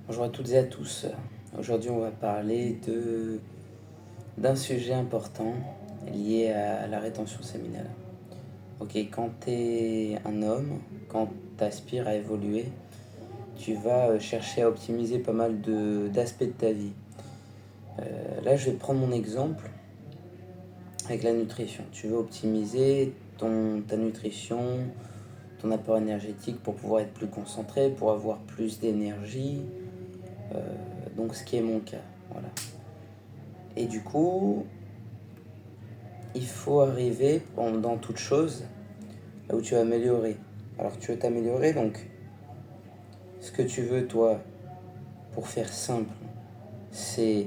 Bonjour à toutes et à tous. Aujourd'hui, on va parler d'un sujet important lié à la rétention séminale. Ok, quand tu es un homme, quand tu aspires à évoluer, tu vas chercher à optimiser pas mal d'aspects de ta vie. Là, je vais prendre mon exemple avec la nutrition. Tu veux optimiser ta nutrition, ton apport énergétique pour pouvoir être plus concentré, pour avoir plus d'énergie. Donc, ce qui est mon cas. Voilà. Et du coup, il faut arriver dans toute chose là où tu vas améliorer. Alors tu veux t'améliorer, donc ce que tu veux toi, pour faire simple, c'est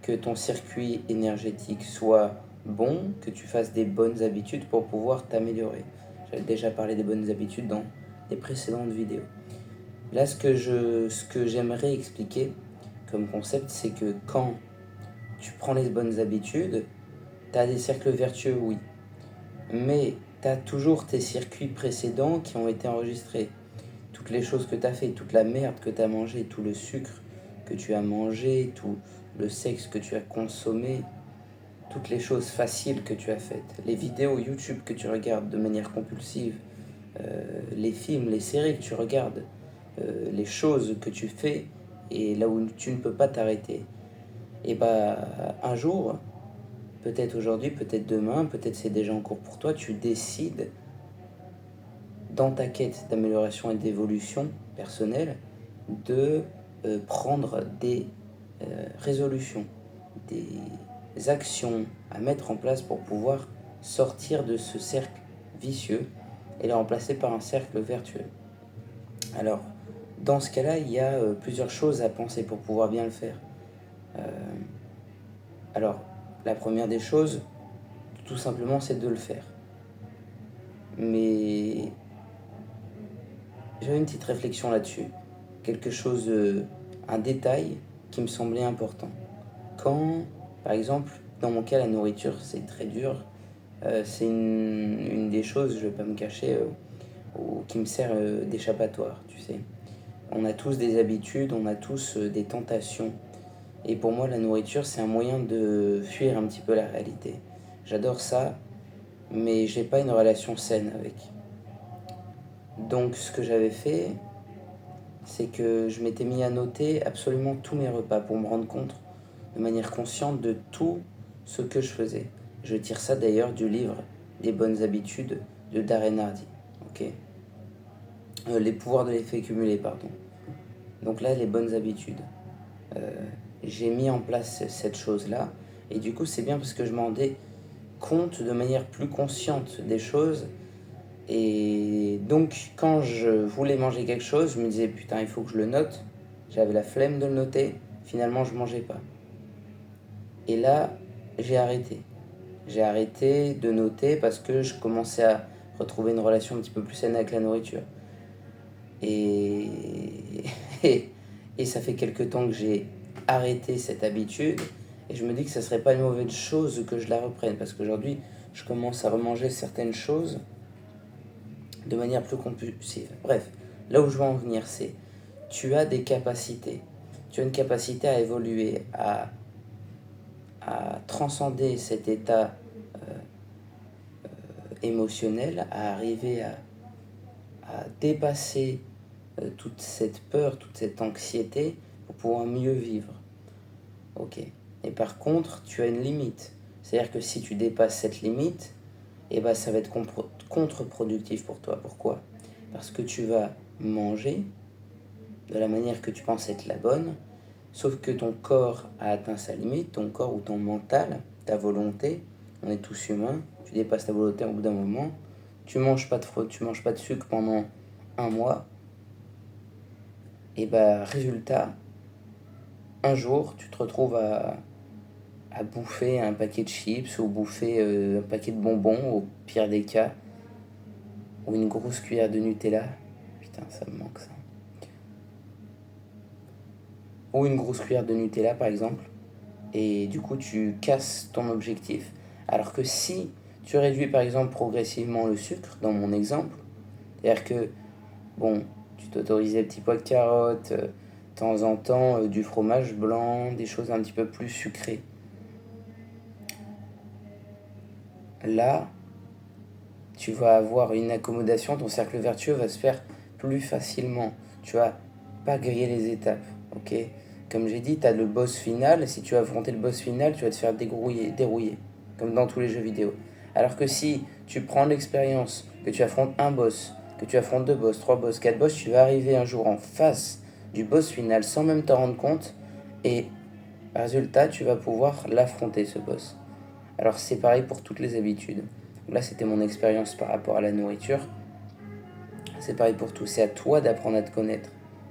que ton circuit énergétique soit bon, que tu fasses des bonnes habitudes pour pouvoir t'améliorer. J'avais déjà parlé des bonnes habitudes dans les précédentes vidéos. Là, ce que j'aimerais expliquer comme concept, c'est que quand tu prends les bonnes habitudes, tu as des cercles vertueux, oui. Mais tu as toujours tes circuits précédents qui ont été enregistrés. Toutes les choses que tu as fait, toute la merde que tu as mangé, tout le sucre que tu as mangé, tout le sexe que tu as consommé, toutes les choses faciles que tu as faites, les vidéos YouTube que tu regardes de manière compulsive, les films, les séries que tu regardes, les choses que tu fais et là où tu ne peux pas t'arrêter. Et bah un jour, peut-être aujourd'hui, peut-être demain, peut-être c'est déjà en cours pour toi, tu décides dans ta quête d'amélioration et d'évolution personnelle de prendre des résolutions, des actions à mettre en place pour pouvoir sortir de ce cercle vicieux et le remplacer par un cercle vertueux. Alors, dans ce cas-là, il y a plusieurs choses à penser pour pouvoir bien le faire. Euh, alors, la première des choses, tout simplement, c'est de le faire. Mais j'avais une petite réflexion là-dessus. Quelque chose, un détail qui me semblait important. Quand, par exemple, dans mon cas, la nourriture, c'est très dur. C'est une des choses, je vais pas me cacher, qui me sert d'échappatoire, tu sais. On a tous des habitudes, on a tous des tentations. Et pour moi, la nourriture, c'est un moyen de fuir un petit peu la réalité. J'adore ça, mais j'ai pas une relation saine avec. Donc, ce que j'avais fait, c'est que je m'étais mis à noter absolument tous mes repas pour me rendre compte de manière consciente de tout ce que je faisais. Je tire ça d'ailleurs du livre Des bonnes habitudes de Darren Hardy. Ok. Les pouvoirs de l'effet cumulé, pardon. Donc là, les bonnes habitudes. Euh, j'ai mis en place cette chose-là. Et du coup, c'est bien parce que je m'en rendais compte de manière plus consciente des choses. Et donc, quand je voulais manger quelque chose, je me disais, putain, il faut que je le note. J'avais la flemme de le noter. Finalement, je mangeais pas. Et là, j'ai arrêté. J'ai arrêté de noter parce que je commençais à retrouver une relation un petit peu plus saine avec la nourriture. Et, et ça fait quelques temps que j'ai arrêté cette habitude. Et je me dis que ça serait pas une mauvaise chose que je la reprenne. Parce qu'aujourd'hui, je commence à remanger certaines choses de manière plus compulsive. Bref, là où je veux en venir, c'est tu as des capacités. Tu as une capacité à évoluer, à transcender cet état émotionnel, à arriver à dépasser toute cette peur, toute cette anxiété pour pouvoir mieux vivre. Ok. Et par contre, tu as une limite. C'est-à-dire que si tu dépasses cette limite, eh ben, ça va être contre-productif pour toi. Pourquoi? Parce que tu vas manger de la manière que tu penses être la bonne, sauf que ton corps a atteint sa limite, ton corps ou ton mental, ta volonté, on est tous humains, tu dépasses ta volonté au bout d'un moment, tu manges pas de sucre pendant un mois, et bah résultat, un jour tu te retrouves à bouffer un paquet de chips ou bouffer un paquet de bonbons au pire des cas, ou une grosse cuillère de Nutella, putain ça me manque ça, ou une grosse cuillère de Nutella par exemple, et du coup tu casses ton objectif. Alors que si tu réduis par exemple progressivement le sucre, dans mon exemple, c'est-à-dire que, bon, tu t'autorisais petit pois de carottes, De temps en temps, du fromage blanc, des choses un petit peu plus sucrées. Là, tu vas avoir une accommodation, ton cercle vertueux va se faire plus facilement. Tu vas pas griller les étapes, ok? Comme j'ai dit, tu as le boss final. Si tu vas affronter le boss final, tu vas te faire dérouiller, comme dans tous les jeux vidéo. Alors que si tu prends l'expérience, que tu affrontes un boss, que tu affrontes 2 boss, 3 boss, 4 boss, tu vas arriver un jour en face du boss final sans même t'en rendre compte. Et résultat, tu vas pouvoir l'affronter, ce boss. Alors c'est pareil pour toutes les habitudes. Là, c'était mon expérience par rapport à la nourriture. C'est pareil pour tout. C'est à toi d'apprendre à te connaître.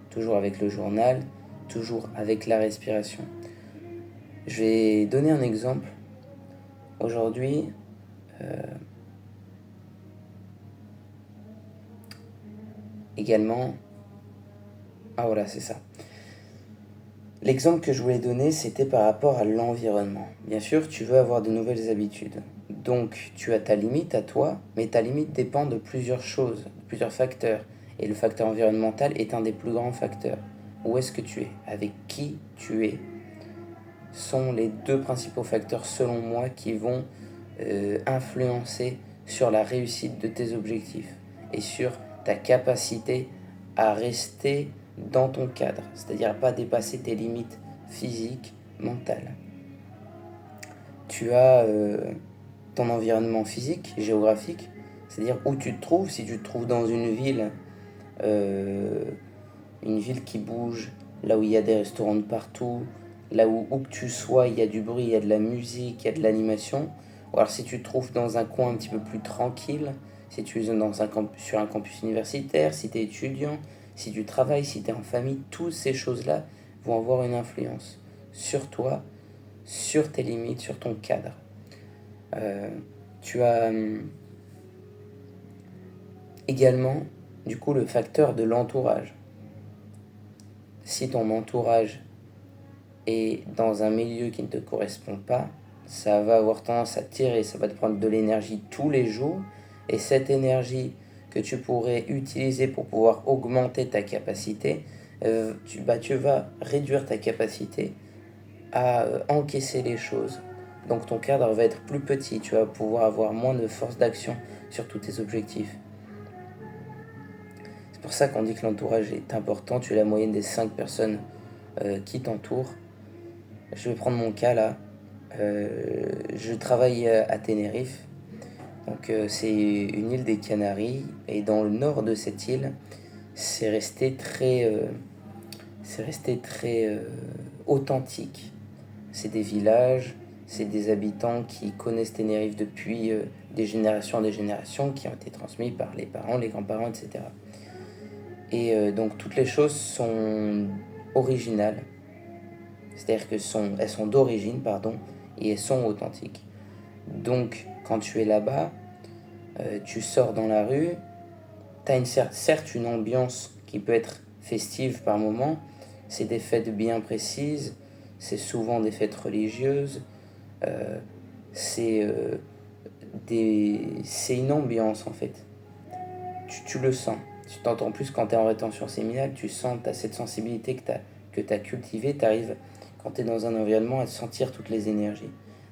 Toujours avec le journal, toujours avec la respiration. Je vais donner un exemple. Aujourd'hui, également... Ah voilà, c'est ça. L'exemple que je voulais donner, c'était par rapport à l'environnement. Bien sûr, tu veux avoir de nouvelles habitudes. Donc, tu as ta limite à toi, mais ta limite dépend de plusieurs choses, de plusieurs facteurs. Et le facteur environnemental est un des plus grands facteurs. Où est-ce que tu es? Avec qui tu es? Sont les 2 principaux facteurs, selon moi, qui vont influencer sur la réussite de tes objectifs et sur ta capacité à rester dans ton cadre, c'est-à-dire à pas dépasser tes limites physiques, mentales. Tu as ton environnement physique, géographique, c'est-à-dire où tu te trouves. Si tu te trouves dans euh, une ville qui bouge, là où il y a des restaurants de partout, là où que tu sois, il y a du bruit, il y a de la musique, il y a de l'animation. Ou alors si tu te trouves dans un coin un petit peu plus tranquille, si tu es sur un campus universitaire, si tu es étudiant, si tu travailles, si tu es en famille, toutes ces choses-là vont avoir une influence sur toi, sur tes limites, sur ton cadre. Tu as également, du coup, le facteur de l'entourage. Si ton entourage est dans un milieu qui ne te correspond pas, ça va avoir tendance à tirer, ça va te prendre de l'énergie tous les jours, et cette énergie que tu pourrais utiliser pour pouvoir augmenter ta capacité, tu vas réduire ta capacité à encaisser les choses. Donc ton cadre va être plus petit, tu vas pouvoir avoir moins de force d'action sur tous tes objectifs. C'est pour ça qu'on dit que l'entourage est important. Tu es la moyenne des 5 personnes qui t'entourent. Je vais prendre mon cas là. Je travaille à Tenerife. Donc c'est une île des Canaries. Et dans le nord de cette île, c'est resté très authentique. C'est des villages, c'est des habitants qui connaissent Tenerife depuis des générations, qui ont été transmis par les parents, les grands-parents, etc. Et donc toutes les choses sont originales, c'est-à-dire elles sont d'origine, pardon, et elles sont authentiques. Donc quand tu es là-bas, tu sors dans la rue, tu as certes une ambiance qui peut être festive par moment, c'est des fêtes bien précises, c'est souvent des fêtes religieuses, euh, c'est une ambiance en fait. Tu le sens. Tu t'entends plus quand tu es en rétention séminale, tu sens, tu as cette sensibilité que tu as cultivée, tu arrives, quand tu es dans un environnement, à sentir toutes les énergies.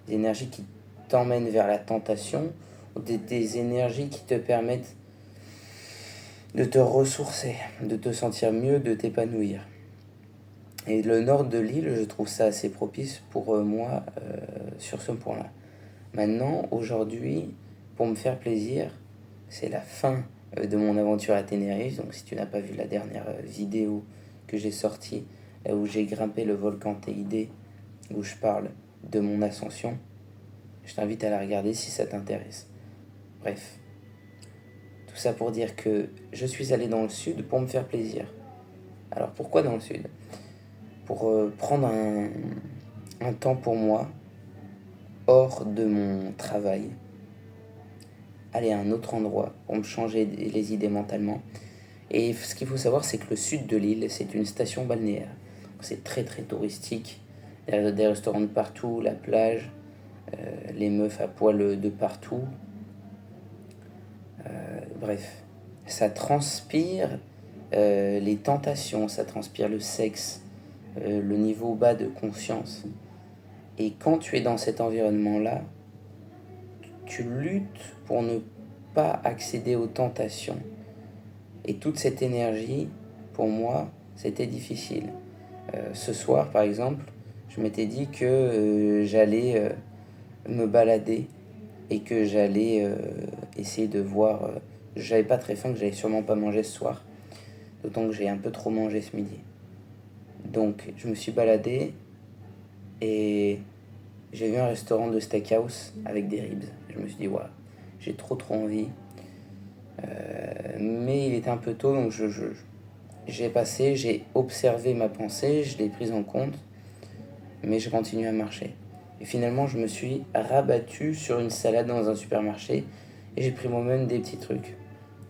Des énergies qui t'emmènent vers la tentation, ou des énergies qui te permettent de te ressourcer, de te sentir mieux, de t'épanouir. Et le nord de l'île, je trouve ça assez propice pour moi sur ce point-là. Maintenant, aujourd'hui, pour me faire plaisir, c'est la fin de mon aventure à Tenerife. Donc si tu n'as pas vu la dernière vidéo que j'ai sortie, où j'ai grimpé le volcan Teide, où je parle de mon ascension, je t'invite à la regarder si ça t'intéresse. Bref, tout ça pour dire que je suis allé dans le sud pour me faire plaisir. Alors pourquoi dans le sud? Pour prendre un temps pour moi, hors de mon travail, aller à un autre endroit pour me changer les idées mentalement. Et ce qu'il faut savoir, c'est que le sud de l'île, c'est une station balnéaire. C'est très très touristique. Il y a des restaurants de partout, la plage, les meufs à poil de partout. Bref, ça transpire les tentations, ça transpire le sexe, le niveau bas de conscience. Et quand tu es dans cet environnement-là, tu luttes pour ne pas accéder aux tentations. Et toute cette énergie, pour moi, c'était difficile. Ce soir, par exemple, je m'étais dit que j'allais me balader et que j'allais essayer de voir. J'avais pas très faim, que j'allais sûrement pas manger ce soir, d'autant que j'ai un peu trop mangé ce midi. Donc, je me suis baladé et j'ai vu un restaurant de steakhouse avec des ribs. Je me suis dit, ouais, j'ai trop envie. Mais il était un peu tôt, donc j'ai passé, j'ai observé ma pensée, je l'ai prise en compte, mais j'ai continué à marcher. Et finalement, je me suis rabattu sur une salade dans un supermarché et j'ai pris moi-même des petits trucs.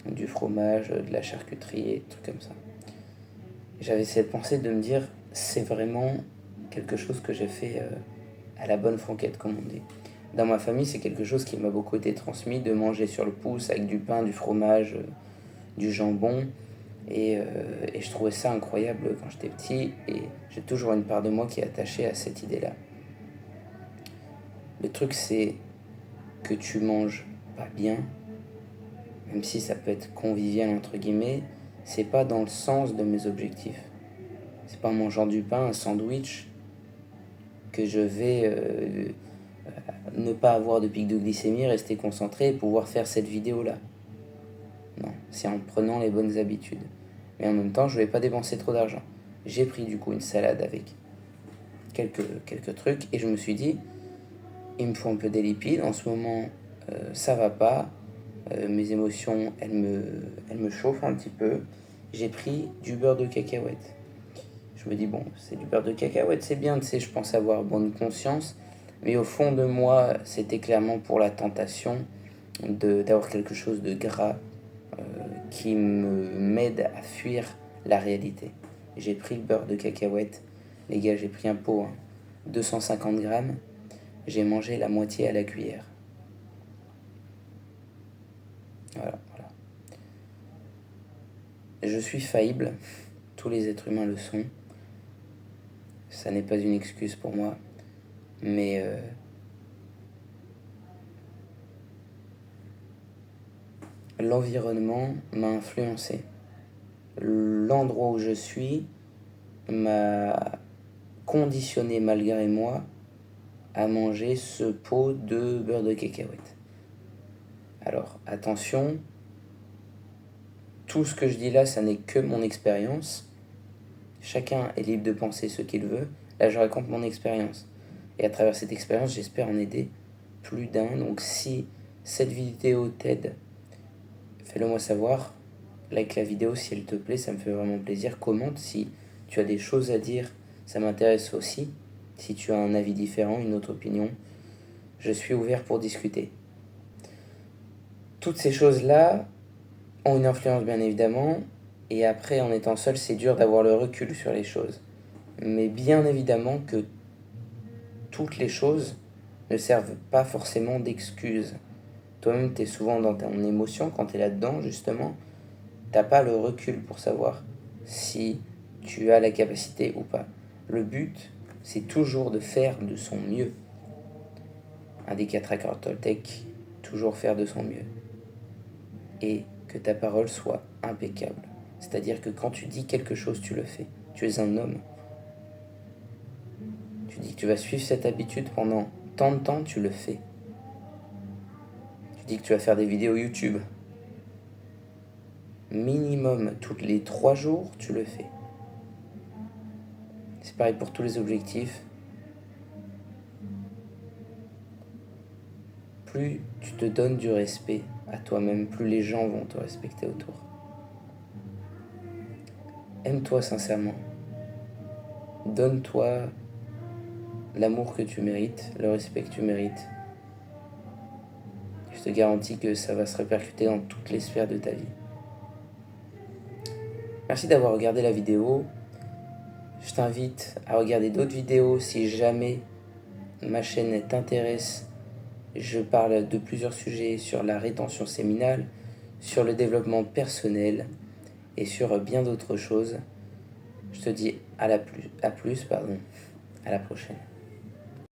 Du fromage, de la charcuterie et des trucs comme ça. J'avais cette pensée de me dire, c'est vraiment quelque chose que j'ai fait à la bonne franquette, comme on dit. Dans ma famille, c'est quelque chose qui m'a beaucoup été transmis, de manger sur le pouce avec du pain, du fromage, du jambon. Et je trouvais ça incroyable quand j'étais petit. Et j'ai toujours une part de moi qui est attachée à cette idée-là. Le truc, c'est que tu manges pas bien, même si ça peut être convivial entre guillemets, c'est pas dans le sens de mes objectifs. C'est pas en mangeant du pain, un sandwich, que je vais ne pas avoir de pic de glycémie, rester concentré et pouvoir faire cette vidéo-là. Non, c'est en prenant les bonnes habitudes. Mais en même temps, je ne vais pas dépenser trop d'argent. J'ai pris du coup une salade avec quelques trucs et je me suis dit, il me faut un peu des lipides. En ce moment, ça va pas. Mes émotions, elles me chauffent un petit peu. J'ai pris du beurre de cacahuète. Je me dis, bon, c'est du beurre de cacahuète, c'est bien, tu sais, je pense avoir bonne conscience. Mais au fond de moi, c'était clairement pour la tentation d'avoir quelque chose de gras qui m'aide à fuir la réalité. J'ai pris le beurre de cacahuète. Les gars, j'ai pris un pot, 250 grammes. J'ai mangé la moitié à la cuillère. Voilà. Je suis faillible. Tous les êtres humains le sont. Ça n'est pas une excuse pour moi. Mais l'environnement m'a influencé. L'endroit où je suis m'a conditionné malgré moi à manger ce pot de beurre de cacahuète. Alors attention, tout ce que je dis là, ça n'est que mon expérience. Chacun est libre de penser ce qu'il veut. Là, je raconte mon expérience. Et à travers cette expérience, j'espère en aider plus d'un. Donc si cette vidéo t'aide, fais-le moi savoir. Like la vidéo si elle te plaît, ça me fait vraiment plaisir. Commente si tu as des choses à dire, ça m'intéresse aussi. Si tu as un avis différent, une autre opinion, je suis ouvert pour discuter. Toutes ces choses-là ont une influence bien évidemment, et après en étant seul, c'est dur d'avoir le recul sur les choses. Mais bien évidemment que toutes les choses ne servent pas forcément d'excuses. Toi-même, tu es souvent dans ton émotion quand tu es là-dedans, justement. T'as pas le recul pour savoir si tu as la capacité ou pas. Le but, c'est toujours de faire de son mieux. Un des 4 accords Toltec, toujours faire de son mieux. Et que ta parole soit impeccable. C'est-à-dire que quand tu dis quelque chose, tu le fais. Tu es un homme. Tu dis que tu vas suivre cette habitude pendant tant de temps, tu le fais. Tu dis que tu vas faire des vidéos YouTube. Minimum tous les 3 jours, tu le fais. C'est pareil pour tous les objectifs. Plus tu te donnes du respect à toi-même, plus les gens vont te respecter autour. Aime-toi sincèrement. Donne-toi l'amour que tu mérites, le respect que tu mérites. Je te garantis que ça va se répercuter dans toutes les sphères de ta vie. Merci d'avoir regardé la vidéo. Je t'invite à regarder d'autres vidéos si jamais ma chaîne t'intéresse. Je parle de plusieurs sujets sur la rétention séminale, sur le développement personnel et sur bien d'autres choses. Je te dis à la plus, à plus, pardon, à la prochaine.